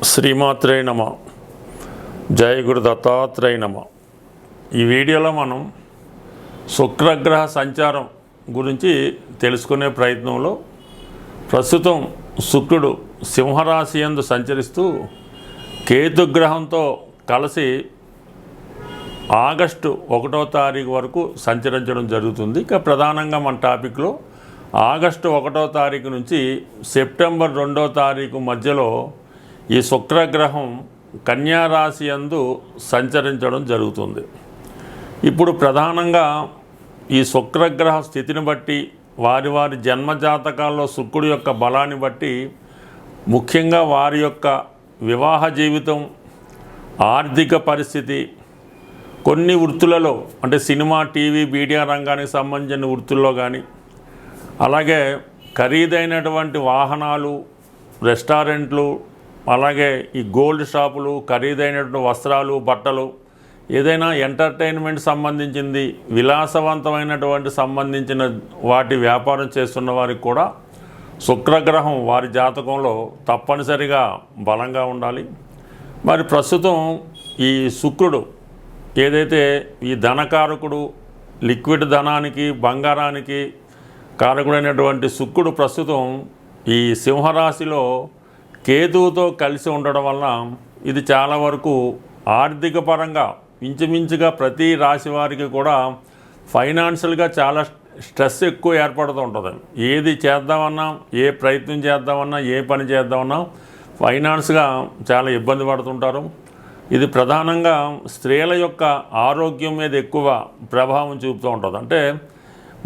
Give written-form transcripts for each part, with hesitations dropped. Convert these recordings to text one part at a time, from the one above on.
శ్రీమాత్రే నమ. జయ గురు దత్తాత్రేయ నమ. ఈ వీడియోలో మనం శుక్రగ్రహ సంచారం గురించి తెలుసుకునే ప్రయత్నంలో ప్రస్తుతం శుక్రుడు సింహరాశి యందు సంచరిస్తూ కేతుగ్రహంతో కలిసి ఆగస్టు 1వ తారీఖు వరకు సంచరించడం జరుగుతుంది. ఇక ప్రధానంగా మన టాపిక్లో ఆగస్టు 1వ తారీఖు నుంచి సెప్టెంబర్ 2వ తారీఖు మధ్యలో ఈ శుక్రగ్రహం కన్యా రాశి యందు సంచరించడం జరుగుతుంది. ఇప్పుడు ప్రధానంగా ఈ శుక్రగ్రహ స్థితిని బట్టి వారి వారి జన్మజాతకాల్లో శుక్రుడి యొక్క బలాన్ని బట్టి ముఖ్యంగా వారి యొక్క వివాహ జీవితం, ఆర్థిక పరిస్థితి, కొన్ని వృత్తులలో అంటే సినిమా, టీవీ, మీడియా రంగానికి సంబంధించిన వృత్తుల్లో కానీ, అలాగే ఖరీదైనటువంటి వాహనాలు, రెస్టారెంట్లు, అలాగే ఈ గోల్డ్ షాపులు, ఖరీదైనటువంటి వస్త్రాలు, బట్టలు, ఏదైనా ఎంటర్టైన్మెంట్ సంబంధించింది, విలాసవంతమైనటువంటి సంబంధించిన వాటి వ్యాపారం చేస్తున్న వారికి కూడా శుక్రగ్రహం వారి జాతకంలో తప్పనిసరిగా బలంగా ఉండాలి. మరి ప్రస్తుతం ఈ శుక్రుడు ఏదైతే ఈ ధనకారకుడు, లిక్విడ్ ధనానికి, బంగారానికి కారకుడైనటువంటి శుక్రుడు ప్రస్తుతం ఈ సింహరాశిలో కేతువుతో కలిసి ఉండడం వలన ఇది చాలా వరకు ఆర్థిక పరంగా ఇంచుమించుగా ప్రతి రాశి వారికి కూడా ఫైనాన్షియల్గా చాలా స్ట్రెస్ ఎక్కువ ఏర్పడుతూ ఉంటుంది. ఏది చేద్దామన్నా, ఏ ప్రయత్నం చేద్దామన్నా, ఏ పని చేద్దామన్నా ఫైనాన్స్గా చాలా ఇబ్బంది పడుతుంటారు. ఇది ప్రధానంగా స్త్రీల యొక్క ఆరోగ్యం మీద ఎక్కువ ప్రభావం చూపుతూ ఉంటుంది. అంటే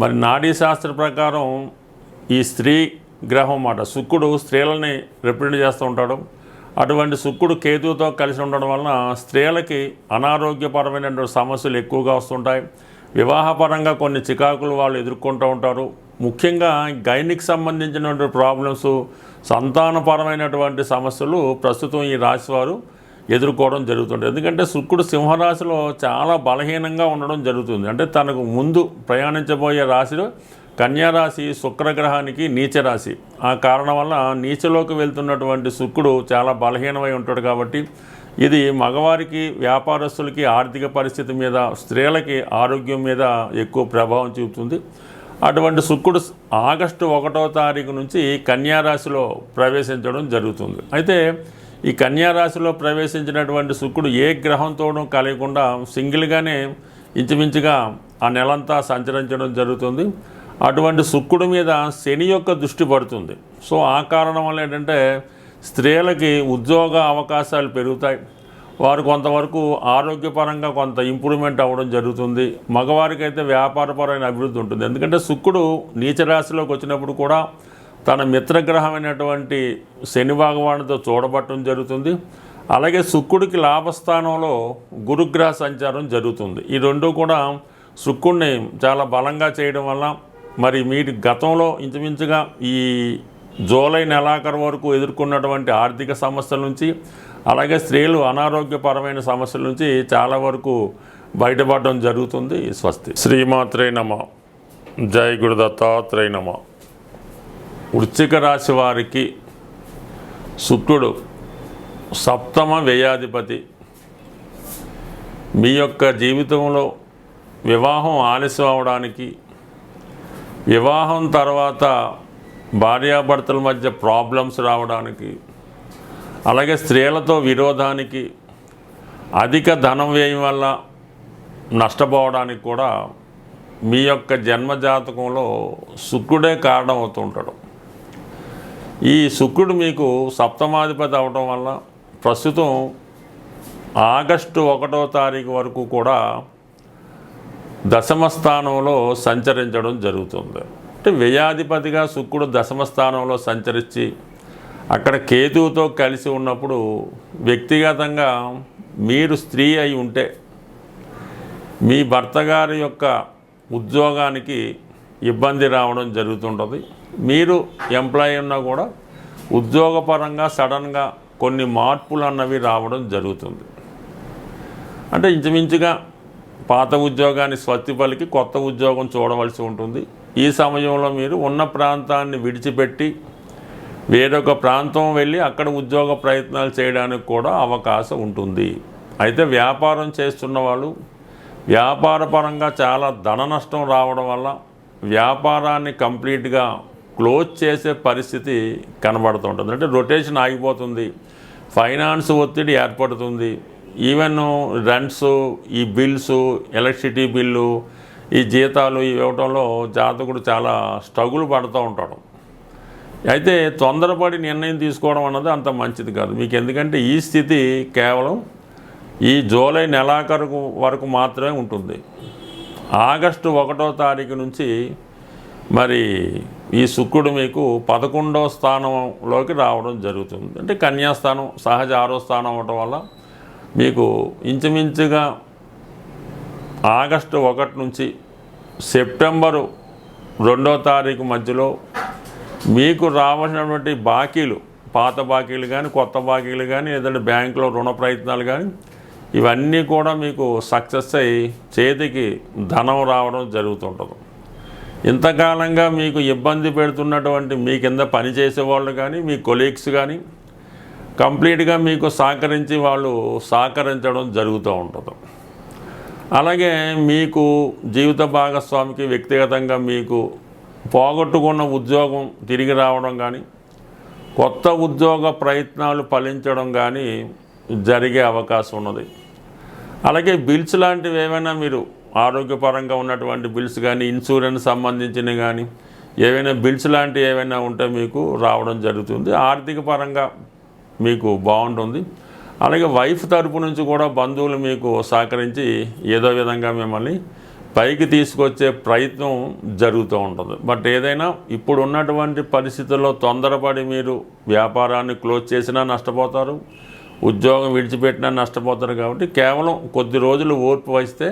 మరి నాడీ శాస్త్ర ప్రకారం ఈ స్త్రీ గ్రహం అన్నమాట శుక్రుడు స్త్రీలని రిప్రజెంట్ చేస్తూ ఉంటాడు. అటువంటి శుక్రుడు కేతువుతో కలిసి ఉండడం వలన స్త్రీలకి అనారోగ్యపరమైనటువంటి సమస్యలు ఎక్కువగా వస్తుంటాయి. వివాహపరంగా కొన్ని చికాకులు వాళ్ళు ఎదుర్కొంటూ ఉంటారు. ముఖ్యంగా గైనిక్ సంబంధించినటువంటి ప్రాబ్లమ్స్, సంతానపరమైనటువంటి సమస్యలు ప్రస్తుతం ఈ రాశి వారు ఎదుర్కోవడం జరుగుతుంది. ఎందుకంటే శుక్రుడు సింహరాశిలో చాలా బలహీనంగా ఉండడం జరుగుతుంది. అంటే తనకు ముందు ప్రయాణించబోయే రాశిలో కన్యారాశి శుక్రగ్రహానికి నీచరాశి. ఆ కారణం వల్ల నీచలోకి వెళ్తున్నటువంటి శుక్రుడు చాలా బలహీనమై ఉంటాడు. కాబట్టి ఇది మగవారికి, వ్యాపారస్తులకి ఆర్థిక పరిస్థితి మీద, స్త్రీలకి ఆరోగ్యం మీద ఎక్కువ ప్రభావం చూపుతుంది. అటువంటి శుక్రుడు ఆగస్టు 1వ తారీఖు నుంచి కన్యారాశిలో ప్రవేశించడం జరుగుతుంది. అయితే ఈ కన్యారాశిలో ప్రవేశించినటువంటి శుక్రుడు ఏ గ్రహంతోనూ కలగకుండా సింగిల్గానే ఇంచుమించుగా ఆ నెలంతా సంచరించడం జరుగుతుంది. అటువంటి శుక్రుడి మీద శని యొక్క దృష్టి పడుతుంది. సో ఆ కారణం వల్ల ఏంటంటే స్త్రీలకి ఉద్యోగ అవకాశాలు పెరుగుతాయి. వారు కొంతవరకు ఆరోగ్యపరంగా కొంత ఇంప్రూవ్మెంట్ అవ్వడం జరుగుతుంది. మగవారికి అయితే వ్యాపారపరమైన అభివృద్ధి ఉంటుంది. ఎందుకంటే శుక్రుడు నీచరాశిలోకి వచ్చినప్పుడు కూడా తన మిత్రగ్రహమైనటువంటి శని భగవానుడితో చూడబట్టడం జరుగుతుంది. అలాగే శుక్రుడికి లాభస్థానంలో గురుగ్రహ సంచారం జరుగుతుంది. ఈ రెండు కూడా శుక్రుడిని చాలా బలంగా చేయడం వల్ల మరి మీరు గతంలో ఇంచుమించుగా ఈ జూలై నెలాఖరు వరకు ఎదుర్కొన్నటువంటి ఆర్థిక సమస్యల నుంచి, అలాగే స్త్రీలు అనారోగ్యపరమైన సమస్యల నుంచి చాలా వరకు బయటపడడం జరుగుతుంది. స్వస్తి. శ్రీమాత్రే నమ. జయ గురు దత్తాత్రేయ నమ. వృశ్చిక రాశి వారికి శుక్రుడు సప్తమ వ్యయాధిపతి. మీ యొక్క జీవితంలో వివాహం ఆలస్యం అవడానికి, వివాహం తర్వాత భార్యాభర్తల మధ్య ప్రాబ్లమ్స్ రావడానికి, అలాగే స్త్రీలతో విరోధానికి, అధిక ధనం వ్యయం వల్ల నష్టపోవడానికి కూడా మీ యొక్క జన్మజాతకంలో శుక్రుడే కారణం అవుతుంటాడు. ఈ శుక్రుడు మీకు సప్తమాధిపతి అవడం వల్ల ప్రస్తుతం ఆగస్టు 1వ తారీఖు వరకు కూడా దశమ స్థానంలో సంచరించడం జరుగుతుంది. అంటే వ్యయాధిపతిగా శుక్రుడు దశమ స్థానంలో సంచరించి అక్కడ కేతువుతో కలిసి ఉన్నప్పుడు వ్యక్తిగతంగా మీరు స్త్రీ అయి ఉంటే మీ భర్త గారి యొక్క ఉద్యోగానికి ఇబ్బంది రావడం జరుగుతుంటుంది. మీరు ఎంప్లాయీ ఉన్నా కూడా ఉద్యోగపరంగా సడన్గా కొన్ని మార్పులు అన్నవి రావడం జరుగుతుంది. అంటే ఇంచుమించుగా పాత ఉద్యోగాన్ని స్వస్తి పలికి కొత్త ఉద్యోగం చూడవలసి ఉంటుంది. ఈ సమయంలో మీరు ఉన్న ప్రాంతాన్ని విడిచిపెట్టి వేరొక ప్రాంతం వెళ్ళి అక్కడ ఉద్యోగ ప్రయత్నాలు చేయడానికి కూడా అవకాశం ఉంటుంది. అయితే వ్యాపారం చేస్తున్న వాళ్ళు వ్యాపారపరంగా చాలా ధన నష్టం రావడం వల్ల వ్యాపారాన్ని కంప్లీట్గా క్లోజ్ చేసే పరిస్థితి కనబడుతుంటుంది. అంటే రొటేషన్ ఆగిపోతుంది, ఫైనాన్స్ ఒత్తిడి ఏర్పడుతుంది. ఈవెన్ రెంట్స్, ఈ బిల్స్, ఎలక్ట్రిసిటీ బిల్లు, ఈ జీతాలు ఇవ్వడంలో జాతకుడు చాలా స్ట్రగుల్ పడుతూ ఉంటాడు. అయితే తొందరపడి నిర్ణయం తీసుకోవడం అన్నది అంత మంచిది కాదు మీకు. ఎందుకంటే ఈ స్థితి కేవలం ఈ జూలై నెలాఖరు వరకు మాత్రమే ఉంటుంది. ఆగస్టు 1వ తారీఖు నుంచి మరి ఈ శుక్రుడు మీకు 11వ స్థానంలోకి రావడం జరుగుతుంది. అంటే కన్యాస్థానం సహజ 6వ స్థానం అవడం వల్ల మీకు ఇంచుమించుగా ఆగస్టు 1 నుంచి సెప్టెంబరు 2వ తారీఖు మధ్యలో మీకు రావాల్సినటువంటి బాకీలు, పాత బాకీలు కానీ కొత్త బాకీలు కానీ లేదంటే బ్యాంకులో రుణ ప్రయత్నాలు కానీ ఇవన్నీ కూడా మీకు సక్సెస్ అయ్యి చేతికి ధనం రావడం జరుగుతుంటుంది. ఇంతకాలంగా మీకు ఇబ్బంది పెడుతున్నటువంటి మీ కింద పనిచేసే వాళ్ళు కానీ మీ కొలీగ్స్ కానీ కంప్లీట్గా మీకు సహకరించి వాళ్ళు సహకరించడం జరుగుతూ ఉంటుంది. అలాగే మీకు జీవిత భాగస్వామికి వ్యక్తిగతంగా మీకు పోగొట్టుకున్న ఉద్యోగం తిరిగి రావడం కానీ కొత్త ఉద్యోగ ప్రయత్నాలు ఫలించడం కానీ జరిగే అవకాశం ఉన్నది. అలాగే బిల్స్ లాంటివి ఏమైనా మీరు ఆరోగ్యపరంగా ఉన్నటువంటి బిల్స్ కానీ ఇన్సూరెన్స్ సంబంధించినవి కానీ ఏవైనా బిల్స్ లాంటివి ఏవైనా ఉంటే మీకు రావడం జరుగుతుంది. ఆర్థిక పరంగా మీకు బాగుంటుంది. అలాగే వైఫ్ తరపు నుంచి కూడా బంధువులు మీకు సహకరించి ఏదో విధంగా మిమ్మల్ని పైకి తీసుకొచ్చే ప్రయత్నం జరుగుతూ ఉంటుంది. బట్ ఏదైనా ఇప్పుడు ఉన్నటువంటి పరిస్థితుల్లో తొందరపడి మీరు వ్యాపారాన్ని క్లోజ్ చేసినా నష్టపోతారు, ఉద్యోగం విడిచిపెట్టినా నష్టపోతారు. కాబట్టి కేవలం కొద్ది రోజులు ఓర్పు వహిస్తే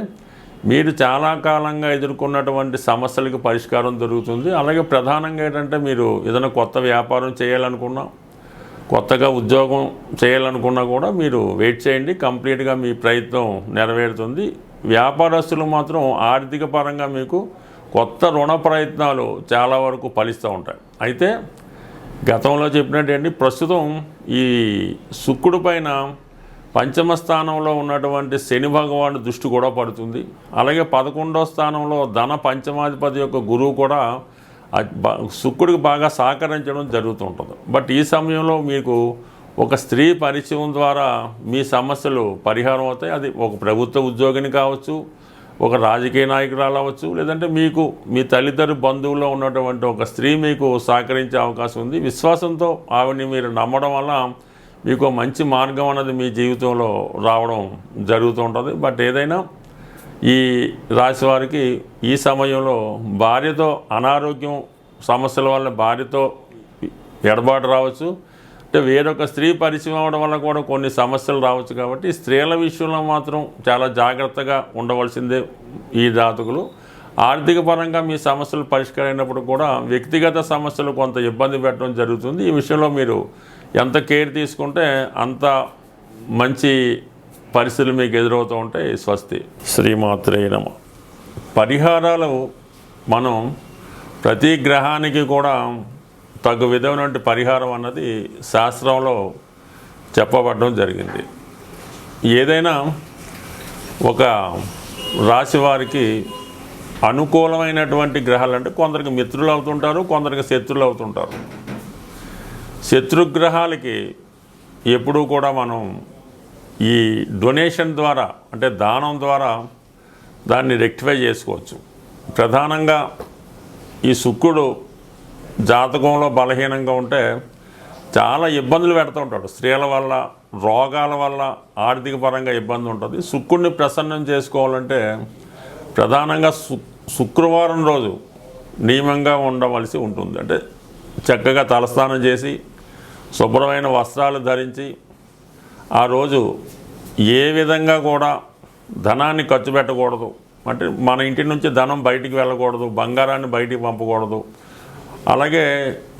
మీరు చాలా కాలంగా ఎదుర్కొన్నటువంటి సమస్యలకు పరిష్కారం దొరుకుతుంది. అలాగే ప్రధానంగా ఏంటంటే మీరు ఏదైనా కొత్త వ్యాపారం చేయాలనుకున్నా, కొత్తగా ఉద్యోగం చేయాలనుకున్నా కూడా మీరు వెయిట్ చేయండి, కంప్లీట్గా మీ ప్రయత్నం నెరవేరుతుంది. వ్యాపారస్తులు మాత్రం ఆర్థిక పరంగా మీకు కొత్త రుణ ప్రయత్నాలు చాలా వరకు ఫలిస్తూ ఉంటాయి. అయితే గతంలో చెప్పినట్టండి ప్రస్తుతం ఈ శుక్రుడి పైన పంచమ స్థానంలో ఉన్నటువంటి శని భగవాను దృష్టి కూడా పడుతుంది. అలాగే 11వ స్థానంలో ధన పంచమాధిపతి యొక్క గురువు కూడా శుక్రుడికి బాగా సహకరించడం జరుగుతుంటుంది. బట్ ఈ సమయంలో మీకు ఒక స్త్రీ పరిచయం ద్వారా మీ సమస్యలు పరిహారం అవుతాయి. అది ఒక ప్రభుత్వ ఉద్యోగిని కావచ్చు, ఒక రాజకీయ నాయకురాలు అవ్వచ్చు, లేదంటే మీకు మీ తల్లిదండ్రుల బంధువుల్లో ఉన్నటువంటి ఒక స్త్రీ మీకు సహకరించే అవకాశం ఉంది. విశ్వాసంతో ఆవిడని మీరు నమ్మడం వల్ల మీకు మంచి మార్గం అన్నది మీ జీవితంలో రావడం జరుగుతూ ఉంటుంది. బట్ ఏదైనా ఈ రాశి వారికి ఈ సమయంలో భార్యతో అనారోగ్యం సమస్యల వల్ల భార్యతో ఎడబాటు రావచ్చు, అంటే వేరొక స్త్రీ పరిచయం అవ్వడం వల్ల కూడా కొన్ని సమస్యలు రావచ్చు. కాబట్టి స్త్రీల విషయంలో మాత్రం చాలా జాగ్రత్తగా ఉండవలసిందే ఈ జాతకులు. ఆర్థిక పరంగా మీ సమస్యలు పరిష్కారైనప్పుడు కూడా వ్యక్తిగత సమస్యలు కొంత ఇబ్బంది పెట్టడం జరుగుతుంది. ఈ విషయంలో మీరు ఎంత కేర్ తీసుకుంటే అంత మంచి పరిస్థితులు మీకు ఎదురవుతూ ఉంటాయి. స్వస్తి. శ్రీమాత్రే నమః. పరిహారాలు మనం ప్రతి గ్రహానికి కూడా తగు విధమైనటువంటి పరిహారం అన్నది శాస్త్రంలో చెప్పబడడం జరిగింది. ఏదైనా ఒక రాశి వారికి అనుకూలమైనటువంటి గ్రహాలు అంటే కొందరికి మిత్రులు అవుతుంటారు, కొందరికి శత్రులు అవుతుంటారు. శత్రుగ్రహాలకి ఎప్పుడూ కూడా మనం ఈ డొనేషన్ ద్వారా అంటే దానం ద్వారా దాన్ని రెక్టిఫై చేసుకోవచ్చు. ప్రధానంగా ఈ శుక్రుడు జాతకంలో బలహీనంగా ఉంటే చాలా ఇబ్బందులు పెడుతూ ఉంటాడు. స్త్రీల వల్ల, రోగాల వల్ల ఆర్థిక పరంగా ఇబ్బంది ఉంటుంది. శుక్రుడిని ప్రసన్నం చేసుకోవాలంటే ప్రధానంగా శుక్రవారం రోజు నియమంగా ఉండవలసి ఉంటుంది. అంటే చక్కగా తలస్నానం చేసి శుభ్రమైన వస్త్రాలు ధరించి ఆ రోజు ఏ విధంగా కూడా ధనాన్ని ఖర్చు పెట్టకూడదు. అంటే మన ఇంటి నుంచి ధనం బయటికి వెళ్ళకూడదు, బంగారాన్ని బయటికి పంపకూడదు. అలాగే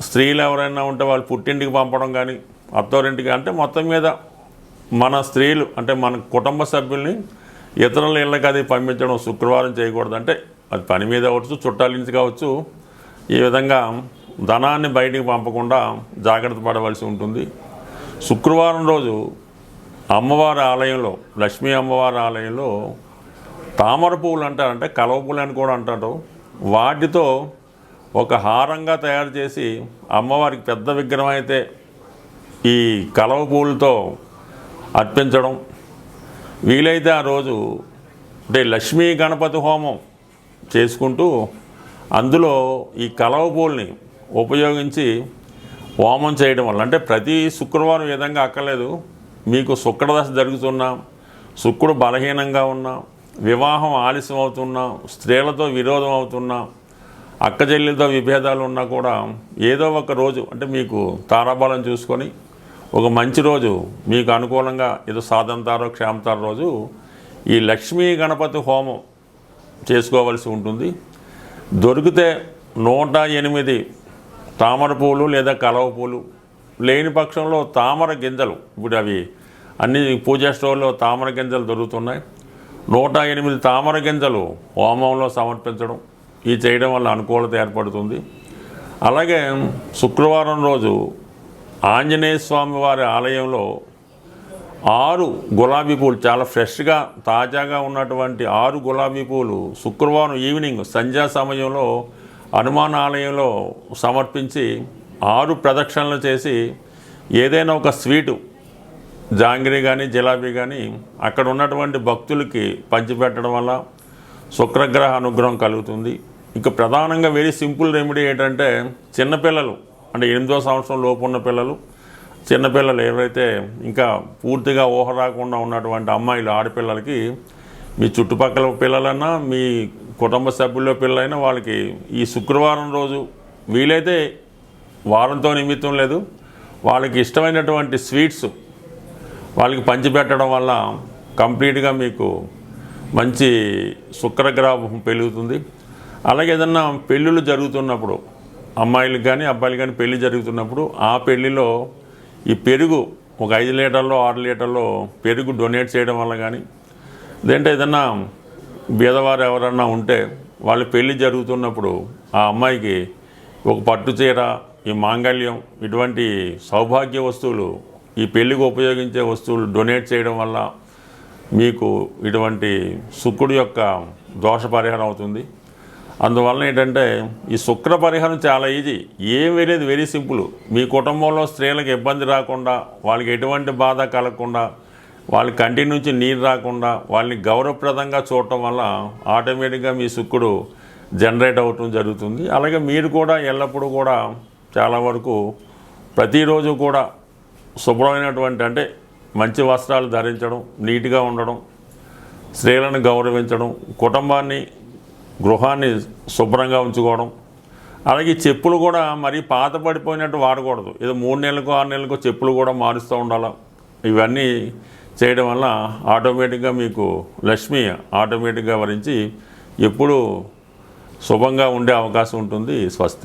స్త్రీలు ఎవరైనా ఉంటే వాళ్ళు పుట్టింటికి పంపడం కానీ అత్తోరింటికి, అంటే మొత్తం మీద మన స్త్రీలు అంటే మన కుటుంబ సభ్యుల్ని ఇతరుల ఇళ్ళకి అది పంపించడం శుక్రవారం చేయకూడదు. అంటే అది పని మీద అవ్వచ్చు, చుట్టాల నుంచి కావచ్చు. ఈ విధంగా ధనాన్ని బయటికి పంపకుండా జాగ్రత్త పడవలసి ఉంటుంది. శుక్రవారం రోజు అమ్మవారి ఆలయంలో, లక్ష్మీ అమ్మవారి ఆలయంలో తామర పువ్వులు అంటారంటే కలవ పువ్వులు అని కూడా అంటారు. వాటితో ఒక హారంగా తయారు చేసి అమ్మవారికి పెద్ద విగ్రహం అయితే ఈ కలవ పువ్వులతో అర్పించడం. వీలైతే ఆ రోజు అంటే లక్ష్మీ గణపతి హోమం చేసుకుంటూ అందులో ఈ కలవ పువ్వుల్ని ఉపయోగించి హోమం చేయడం వల్ల, అంటే ప్రతి శుక్రవారం విధంగా అక్కర్లేదు, మీకు శుక్రదశ జరుగుతున్నా, శుక్రుడు బలహీనంగా ఉన్నా, వివాహం ఆలస్యం అవుతున్నా, స్త్రీలతో విరోధం అవుతున్నా, అక్క చెల్లెలతో విభేదాలు ఉన్నా కూడా ఏదో ఒక రోజు అంటే మీకు తారాబలం చూసుకొని ఒక మంచి రోజు మీకు అనుకూలంగా ఏదో సాధంతారో క్షేమతారో రోజు ఈ లక్ష్మీ గణపతి హోమం చేసుకోవలసి ఉంటుంది. దొరికితే 108 తామర పూలు లేదా కలవ పూలు, లేని పక్షంలో తామర గింజలు, ఇప్పుడు అవి అన్ని పూజా స్టోర్లో తామర గింజలు దొరుకుతున్నాయి, 108 తామర గింజలు హోమంలో సమర్పించడం, ఇది చేయడం వల్ల అనుకూలత ఏర్పడుతుంది. అలాగే శుక్రవారం రోజు ఆంజనేయ స్వామి వారి ఆలయంలో 6 గులాబీ పూలు, చాలా ఫ్రెష్గా తాజాగా ఉన్నటువంటి 6 గులాబీ పూలు శుక్రవారం ఈవినింగ్ సంధ్యా సమయంలో హనుమాన్ ఆలయంలో సమర్పించి 6 ప్రదక్షిణలు చేసి ఏదైనా ఒక స్వీటు, జాంగిరి కానీ జిలాబీ కానీ అక్కడ ఉన్నటువంటి భక్తులకి పంచిపెట్టడం వల్ల శుక్రగ్రహ అనుగ్రహం కలుగుతుంది. ఇంకా ప్రధానంగా వెరీ సింపుల్ రెమెడీ ఏంటంటే, చిన్నపిల్లలు అంటే 8వ సంవత్సరం లోపు ఉన్న పిల్లలు, చిన్నపిల్లలు ఎవరైతే ఇంకా పూర్తిగా ఊహ రాకుండా ఉన్నటువంటి అమ్మాయిలు, ఆడపిల్లలకి మీ చుట్టుపక్కల పిల్లలైనా మీ కుటుంబ సభ్యుల్లో పిల్లలైనా వాళ్ళకి ఈ శుక్రవారం రోజు వీలైతే వారంతో నిమిత్తం లేదు, వాళ్ళకి ఇష్టమైనటువంటి స్వీట్స్ వాళ్ళకి పంచిపెట్టడం వల్ల కంప్లీట్గా మీకు మంచి శుక్రగ్రహం పెరుగుతుంది. అలాగే ఏదన్నా పెళ్ళిళ్ళు జరుగుతున్నప్పుడు, అమ్మాయిలకు కానీ అబ్బాయిలు కానీ పెళ్ళి జరుగుతున్నప్పుడు ఆ పెళ్ళిలో ఈ పెరుగు ఒక 5 లీటర్లో 6 లీటర్లో పెరుగు డొనేట్ చేయడం వల్ల కానీ, లేదంటే ఏదన్నా బీదవారు ఎవరన్నా ఉంటే వాళ్ళ పెళ్ళి జరుగుతున్నప్పుడు ఆ అమ్మాయికి ఒక పట్టు చీర, ఈ మాంగళ్యం, ఇటువంటి సౌభాగ్య వస్తువులు, ఈ పెళ్ళికి ఉపయోగించే వస్తువులు డొనేట్ చేయడం వల్ల మీకు ఇటువంటి శుక్రుడి యొక్క దోష పరిహారం అవుతుంది. అందువల్ల ఏంటంటే ఈ శుక్ర పరిహారం చాలా ఈజీ, ఏం వేరేది వెరీ సింపుల్. మీ కుటుంబంలో స్త్రీలకు ఇబ్బంది రాకుండా, వాళ్ళకి ఎటువంటి బాధ కలగకుండా, వాళ్ళ కంటి నుంచి నీరు రాకుండా, వాళ్ళని గౌరవప్రదంగా చూడటం వల్ల ఆటోమేటిక్గా మీ శుక్రుడు జనరేట్ అవటం జరుగుతుంది. అలాగే మీరు కూడా ఎల్లప్పుడూ కూడా చాలా వరకు ప్రతిరోజు కూడా శుభ్రమైనటువంటి అంటే మంచి వస్త్రాలు ధరించడం, నీట్గా ఉండడం, స్త్రీలను గౌరవించడం, కుటుంబాన్ని గృహాన్ని శుభ్రంగా ఉంచుకోవడం. అలాగే చెప్పులు కూడా మరీ పాత పడిపోయినట్టు వాడకూడదు, ఏదో 3 నెలలకు 6 నెలలకు చెప్పులు కూడా మారుస్తూ ఉండాలి. ఇవన్నీ చేయడం వల్ల ఆటోమేటిక్గా మీకు లక్ష్మి ఆటోమేటిక్గా వరించి ఎప్పుడూ శుభంగా ఉండే అవకాశం ఉంటుంది. స్వస్తి.